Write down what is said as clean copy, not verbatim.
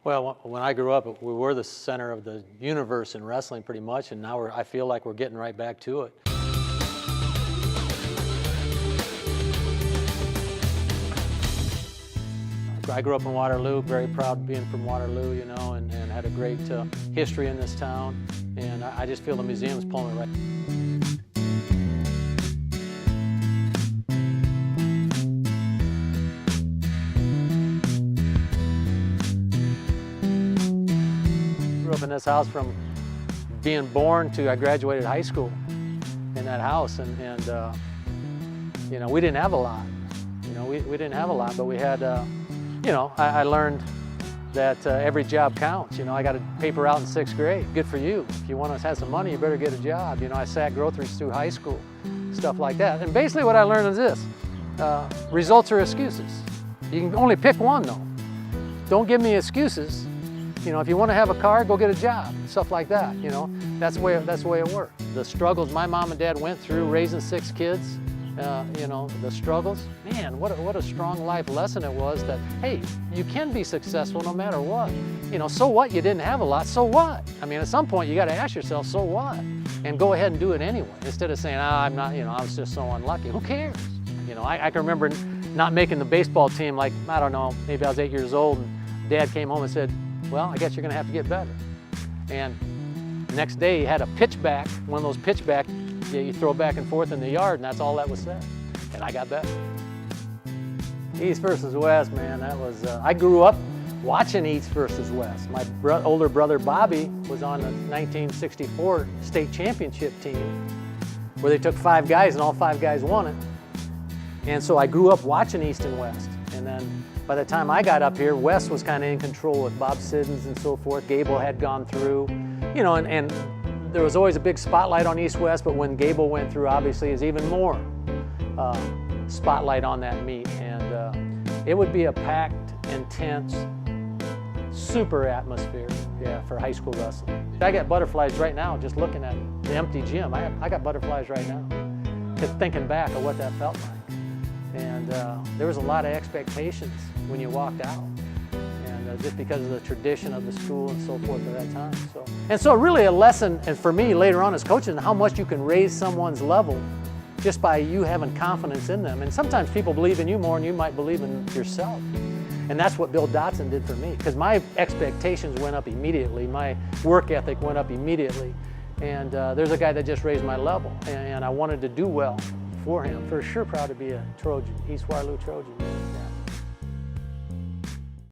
Well, when I grew up, we were the center of the universe in wrestling pretty much, and now I feel like we're getting right back to it. I grew up in Waterloo, very proud of being from Waterloo, you know, and had a great history in this town, and I just feel the museum's pulling it right. Grew up in this house from being born to I graduated high school in that house, and you know, we didn't have a lot. You know, we didn't have a lot, but we had, you know, I learned that every job counts. You know, I got a paper out in 6th grade. Good for you. If you want to have some money, you better get a job. You know, I sat groceries through high school, stuff like that. And basically what I learned is this: results are excuses. You can only pick one though. Don't give me excuses. You know, if you want to have a car, go get a job, stuff like that. You know, that's the way it worked. The struggles my mom and dad went through raising 6 kids, you know, the struggles, man, what a strong life lesson it was that, hey, you can be successful no matter what. You know, so what? You didn't have a lot, so what? I mean, at some point you got to ask yourself, so what? And go ahead and do it anyway, instead of saying, I'm not, you know, I was just so unlucky. Who cares? You know, I can remember not making the baseball team, like, I don't know, maybe I was 8 years old, and Dad came home and said, well, I guess you're gonna have to get better. And the next day he had a pitchback, one of those pitchback you throw back and forth in the yard, and that's all that was said. And I got better. East versus West, man, that was, I grew up watching East versus West. My older brother Bobby was on the 1964 state championship team where they took 5 guys and all 5 guys won it. And so I grew up watching East and West. And then by the time I got up here, West was kind of in control with Bob Siddons and so forth. Gable had gone through, you know, and there was always a big spotlight on East-West, but when Gable went through, obviously, is even more spotlight on that meet. And it would be a packed, intense, super atmosphere, yeah, for high school wrestling. I got butterflies right now just looking at the empty gym. I got butterflies right now, just thinking back of what that felt like. And there was a lot of expectations when you walked out, and just because of the tradition of the school and so forth at that time. So really a lesson, and for me later on as coaching, how much you can raise someone's level just by you having confidence in them. And sometimes people believe in you more than you might believe in yourself. And that's what Bill Dotson did for me, because my expectations went up immediately, my work ethic went up immediately. And there's a guy that just raised my level, and I wanted to do well for him. For sure proud to be a Trojan, East Waterloo Trojan.